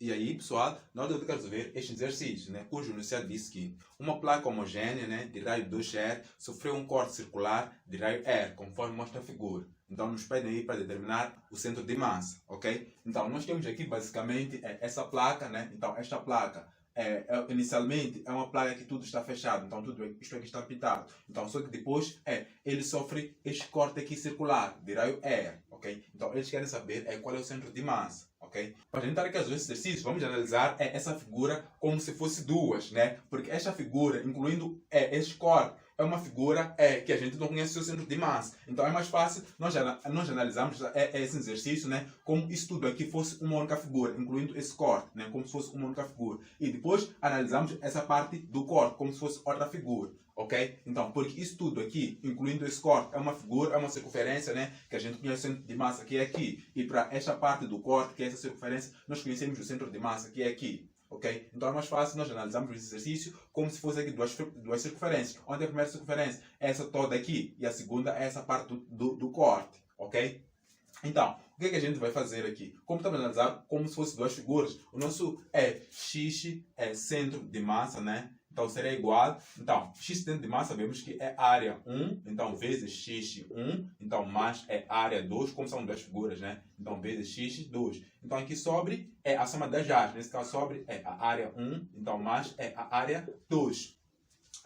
E aí, pessoal, nós vamos resolver este exercício, né, cujo enunciado diz que uma placa homogênea, né, de raio 2R sofreu um corte circular de raio R, conforme mostra a figura. Então, nos pedem aí para determinar o centro de massa, ok? Então, nós temos aqui basicamente essa placa, né? Então, esta placa inicialmente é uma placa que tudo está fechado, então isto aqui está pintado. Então, só que depois ele sofre este corte aqui circular de raio R, ok? Então, eles querem saber qual é o centro de massa, ok? Para tentar aqui resolver esse exercício, vamos analisar essa figura como se fosse duas, né? Porque esta figura, incluindo este corte, é uma figura que a gente não conhece o seu centro de massa. Então é mais fácil nós analisarmos esse exercício, né, como isso tudo aqui fosse uma única figura, incluindo esse corte, né, como se fosse uma única figura. E depois analisamos essa parte do corte, como se fosse outra figura. Ok? Então, porque isso tudo aqui, incluindo esse corte, é uma figura, é uma circunferência, né, que a gente conhece o centro de massa que é aqui. E para esta parte do corte, que é essa circunferência, nós conhecemos o centro de massa que é aqui. Okay? Então é mais fácil nós analisarmos esse exercício como se fosse aqui duas circunferências. Onde a primeira circunferência é essa toda aqui e a segunda é essa parte do corte. Ok? Então, o que a gente vai fazer aqui? Como estamos a analisar como se fosse duas figuras, o nosso x é centro de massa, né? Então seria igual, então, x centro de massa, sabemos que é área 1, então vezes x1, então mais área 2, como são duas figuras, né? Então vezes x2. Então aqui sobre a soma das áreas, nesse caso sobre a área 1, então mais a área 2.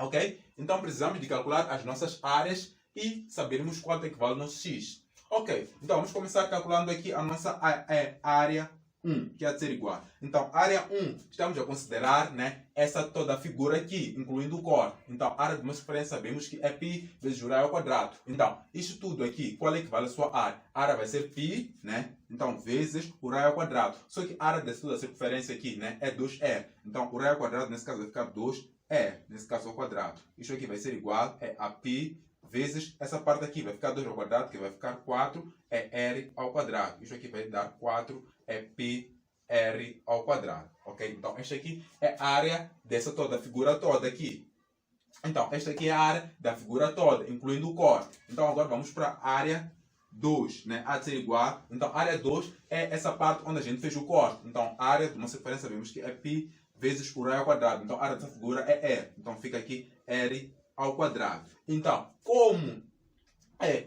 Ok? Então precisamos de calcular as nossas áreas e sabermos quanto equivale ao nosso x. Ok, então vamos começar calculando aqui a nossa área 1, que há de ser igual. Então, área 1, estamos a considerar, né, essa toda a figura aqui, incluindo o corte. Então, a área de uma circunferência sabemos que é π vezes o raio ao quadrado. Então, isto tudo aqui, qual é que vale a sua área? A área vai ser π, né? Então, vezes o raio ao quadrado. Só que a área dessa toda a circunferência aqui, né, é 2R. Então, o raio ao quadrado, nesse caso, vai ficar 2R, nesse caso ao quadrado. Isto aqui vai ser igual a π vezes essa parte aqui, vai ficar 2 ao quadrado, que vai ficar 4, R ao quadrado. Isso aqui vai dar 4, π R ao quadrado. Ok? Então, esta aqui é a área dessa toda, a figura toda aqui. Então, esta aqui é a área da figura toda, incluindo o corte. Então, agora vamos para a área 2, né? Há de ser igual. Então, a área 2 é essa parte onde a gente fez o corte. Então, a área de uma circunferência, sabemos que é π vezes o raio ao quadrado. Então, a área dessa figura é R. Então, fica aqui R ao quadrado. Então, como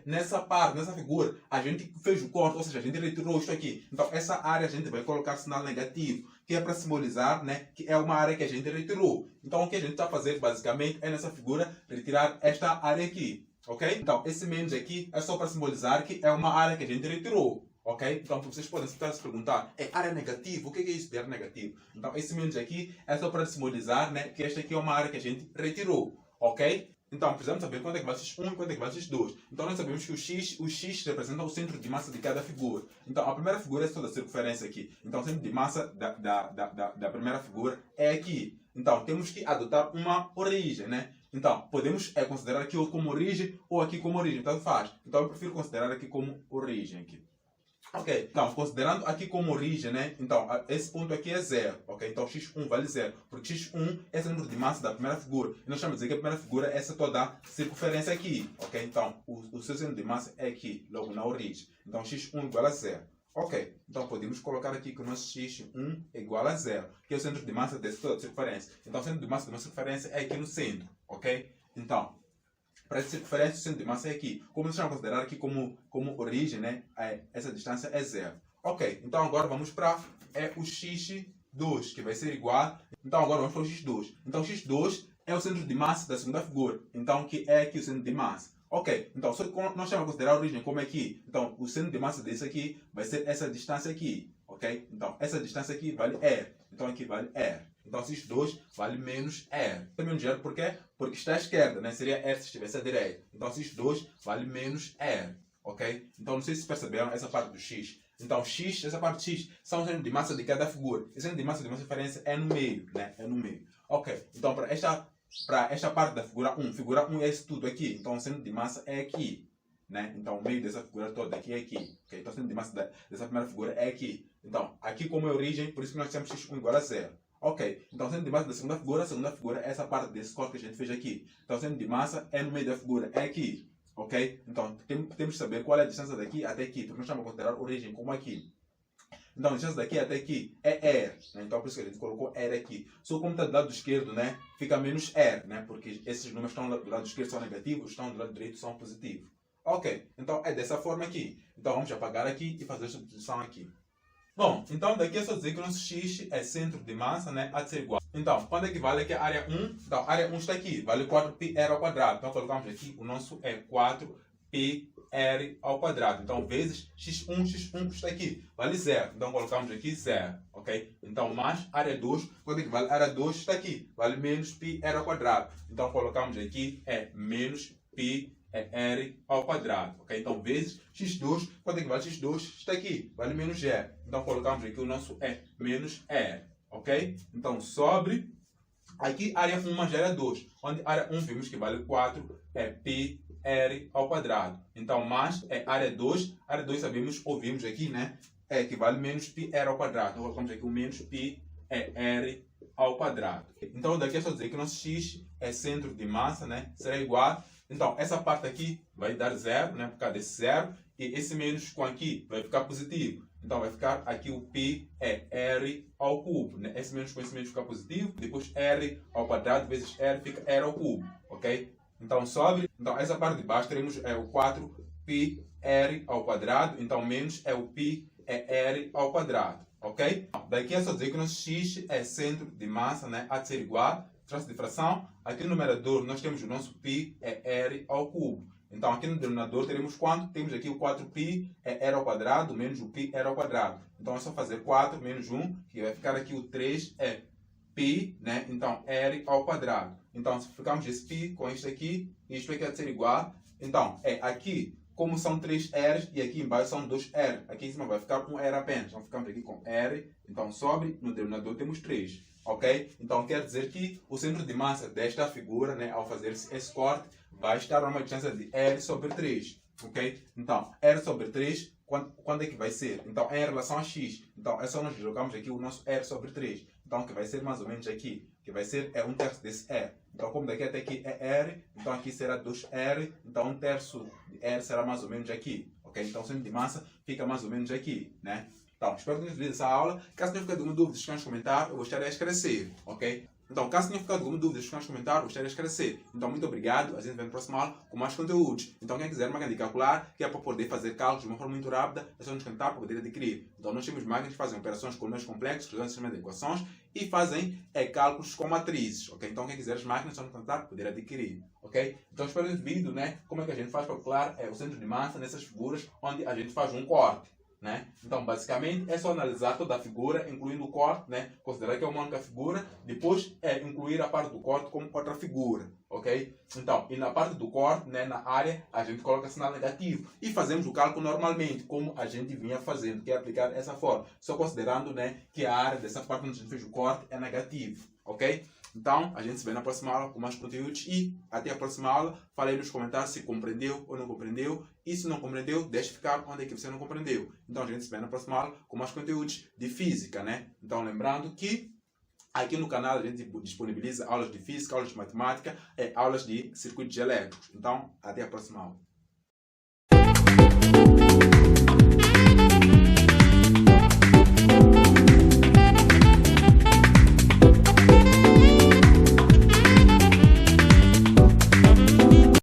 nessa parte, nessa figura, a gente fez o corte, ou seja, a gente retirou isto aqui. Então, essa área a gente vai colocar sinal negativo, que é para simbolizar, né, que é uma área que a gente retirou. Então, o que a gente está a fazer, basicamente, é nessa figura, retirar esta área aqui. Ok? Então, esse menos aqui é só para simbolizar que é uma área que a gente retirou. Ok? Então, vocês podem estar se perguntar, é área negativa? O que é isso de área negativa? Então, esse menos aqui é só para simbolizar, né, que esta aqui é uma área que a gente retirou. Ok? Então, precisamos saber quanto é que vale x1 e quanto é que vale x2. Então, nós sabemos que o x representa o centro de massa de cada figura. Então, a primeira figura é toda a circunferência aqui. Então, o centro de massa da primeira figura é aqui. Então, temos que adotar uma origem, né? Então, podemos considerar aqui como origem ou aqui como origem. Tanto faz. Então, eu prefiro considerar aqui como origem. Aqui. Ok, então, considerando aqui como origem, né? Então, esse ponto aqui é 0, ok? Então, x1 vale 0, porque x1 é o centro de massa da primeira figura. E nós estamos a dizer que a primeira figura é essa toda a circunferência aqui, ok? Então, o seu centro de massa é aqui, logo na origem. Então, x1 igual a 0. Ok, então podemos colocar aqui que o nosso x1 é igual a 0, que é o centro de massa dessa toda a circunferência. Então, o centro de massa de uma circunferência é aqui no centro, ok? Então, para essa circunferência, o centro de massa é aqui. Como nós vamos considerar aqui como origem, né? Essa distância é 0. Ok, então agora vamos para o x2, que vai ser igual. Então agora vamos para o x2. Então x2 é o centro de massa da segunda figura. Então que é aqui o centro de massa. Ok, então só que nós vamos considerar a origem como é aqui. Então o centro de massa desse aqui vai ser essa distância aqui. Ok? Então essa distância aqui vale R. Então aqui vale R. Então, x2 vale menos R. Menos R por quê? Porque está à esquerda, né? Seria R se estivesse à direita. Então, x2 vale menos R. Ok? Então, não sei se perceberam essa parte do x. Então, x, essa parte de x, são os centros de massa de cada figura. O centro de massa de uma circunferência é no meio, né? É no meio. Ok. Então, para esta parte da figura 1 é isso tudo aqui. Então, o centro de massa é aqui. Né? Então, o meio dessa figura toda aqui é aqui. Okay? Então, o centro de massa dessa primeira figura é aqui. Então, aqui como é a origem, por isso que nós temos x1 igual a 0. Ok, então o centro de massa da segunda figura, a segunda figura é essa parte desse corte que a gente fez aqui. Então o centro de massa é no meio da figura, é aqui. Ok? Então temos que saber qual é a distância daqui até aqui, porque nós estamos a considerar a origem como aqui. Então, distância daqui até aqui é R, né? Então, por isso que a gente colocou R aqui. Só como está do lado esquerdo, né? Fica menos R, né? Porque esses números estão do lado esquerdo são negativos, estão do lado direito são positivos. Ok, então é dessa forma aqui. Então, vamos apagar aqui e fazer a substituição aqui. Bom, então daqui é só dizer que o nosso x é centro de massa, né? Há de ser igual. Então, quando é que vale aqui a área 1? Então, a área 1 está aqui, vale 4πr ao quadrado. Então, colocamos aqui, o nosso é 4πr ao quadrado. Então, vezes x1 está aqui, vale 0. Então, colocamos aqui 0, ok? Então, mais área 2, quando é que vale? A área 2 está aqui, vale menos πr ao quadrado. Então, colocamos aqui, é menos πr ao quadrado, ok? Então, vezes x2, quanto é que vale x2? Está aqui, vale menos r. Então, colocamos aqui o nosso é menos r, ok? Então, sobre aqui área 1 mais área 2, onde área 1 vimos que vale 4, é πr ao quadrado. Então, mais é área 2 sabemos, ouvimos aqui, né? É que vale menos πr ao quadrado. Então, colocamos aqui o menos πr ao quadrado. Então, daqui é só dizer que o nosso x é centro de massa, né? Será igual. Então, essa parte aqui vai dar 0, né? Por causa desse 0. E esse menos com aqui vai ficar positivo. Então, vai ficar aqui o π é r ao cubo, né? Esse menos com esse menos fica positivo. Depois, r ao quadrado vezes r fica r ao cubo, ok? Então, sobre. Então, essa parte de baixo teremos o 4πr ao quadrado. Então, menos é o π é r ao quadrado, ok? Daqui é só dizer que o nosso x é centro de massa, né? Há de ser igual. Traço de fração, aqui no numerador nós temos o nosso π é r ao cubo. Então aqui no denominador teremos quanto? Temos aqui o 4π é r ao quadrado menos o π r ao quadrado. Então é só fazer 4 menos 1, que vai ficar aqui o 3 é π, né? Então r ao quadrado. Então se ficamos esse π com isto aqui há de ser igual. Então aqui, como são 3 r's e aqui embaixo são 2 r, aqui em cima vai ficar um r apenas. Então ficamos aqui com r, então sobre, no denominador temos 3. Ok? Então quer dizer que o centro de massa desta figura, né, ao fazer esse corte, vai estar a uma distância de r sobre 3. Ok? Então, r sobre 3, quando é que vai ser? Então, em relação a x. Então, é só nós jogamos aqui o nosso r sobre 3. Então, que vai ser mais ou menos aqui. Que vai ser 1/3 desse r. Então, como daqui até aqui é r, então aqui será 2r. Então, 1/3 de r será mais ou menos aqui. Ok? Então, o centro de massa fica mais ou menos aqui, né? Então, espero que tenham visto essa aula. Caso tenha ficado alguma dúvida, escreva nos comentários, eu gostaria de esclarecer, ok? Então, caso tenha ficado alguma dúvida, escreva nos comentários, eu gostaria de esclarecer. Então, muito obrigado, a gente vê no próximo aula com mais conteúdos. Então, quem quiser máquina de calcular, que é para poder fazer cálculos de uma forma muito rápida, é só nos comentar para poder adquirir. Então, nós temos máquinas que fazem operações com números complexos, resolvem sistemas de equações e fazem cálculos com matrizes, ok? Então, quem quiser as máquinas, é só nos comentar para poder adquirir, ok? Então, espero ter vídeo, né? Como é que a gente faz para calcular o centro de massa nessas figuras onde a gente faz um corte. Né? Então, basicamente, é só analisar toda a figura, incluindo o corte, né? Considerar que é uma única figura, depois incluir a parte do corte como outra figura, ok? Então, e na parte do corte, né, na área, a gente coloca sinal negativo e fazemos o cálculo normalmente, como a gente vinha fazendo, que é aplicar essa forma, só considerando, né, que a área dessa parte onde a gente fez o corte é negativo, ok? Então, a gente se vê na próxima aula com mais conteúdos e até a próxima aula. Fale aí nos comentários se compreendeu ou não compreendeu. E se não compreendeu, deixe ficar onde é que você não compreendeu. Então, a gente se vê na próxima aula com mais conteúdos de física, né? Então, lembrando que aqui no canal a gente disponibiliza aulas de física, aulas de matemática e aulas de circuitos elétricos. Então, até a próxima aula.